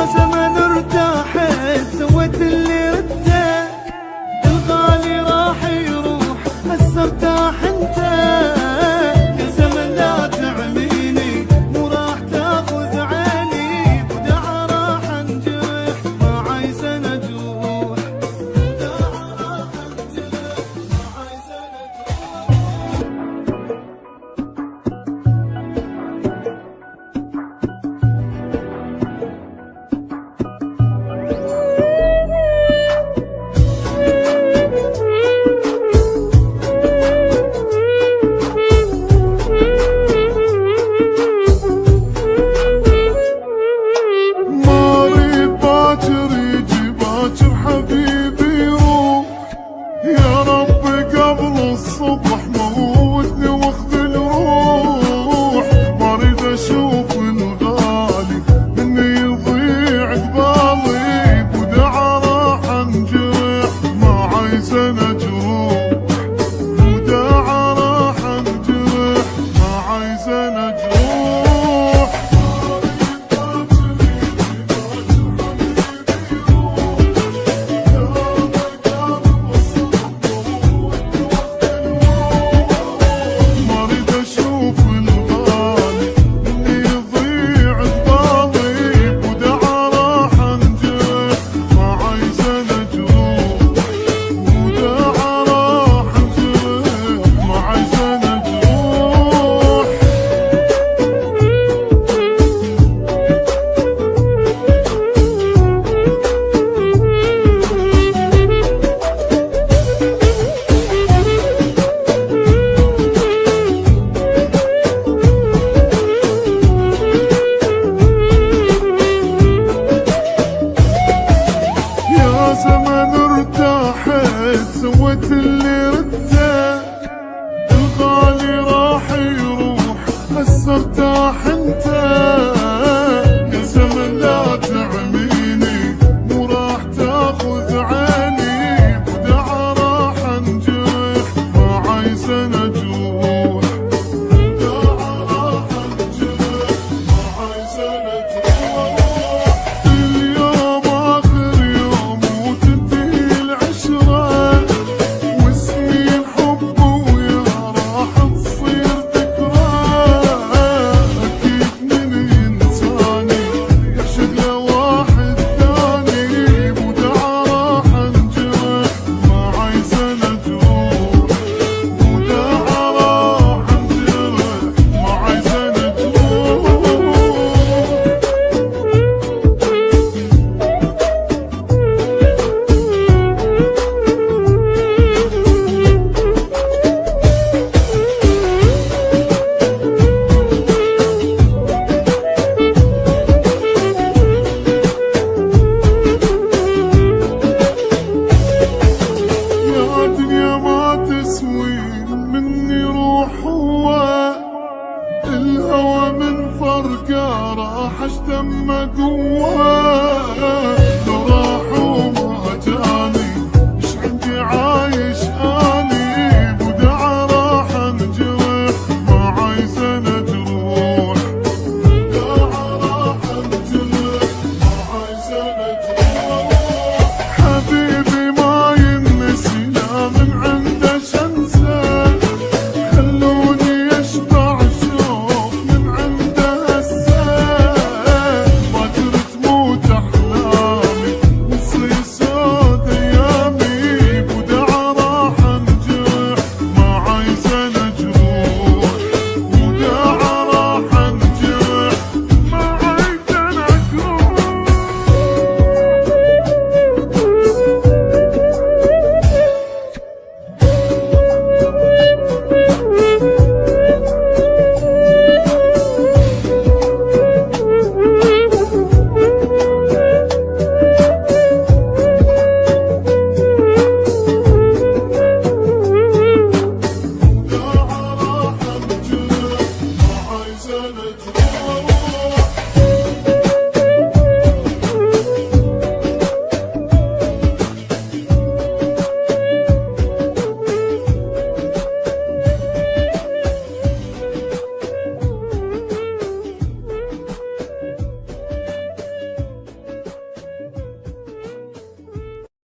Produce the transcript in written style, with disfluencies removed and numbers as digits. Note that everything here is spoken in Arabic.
زمن ارتاحت سويت اللي ردته، الغالي راح يروح هسه ارتاح انت. يا زمن لا تعميني مو راح تاخذ عيني، وداع راح انجرح ما عايزه نجوح، وداع راح انجرح ما عايزه حبيبي روح يا رب قبل الصبح موتني واخذ الروح، ما اريد اشوف الغالي مني يضيع قبالي، وداع راح انجرح ما عايزه نجروح، وداع راح انجرح ما عايزه نجروح. زمن ارتاحت سويت اللي ردته، الغالي راح يروح هسه ارتاح انت. يا زمن لا تعميني مو راح تاخذ عيني، وداع راح انجرح ما عايزه نجوح، وداع راح انجرح ما عايزه نجوح. الهوى من فرقه راح اشتم قواه.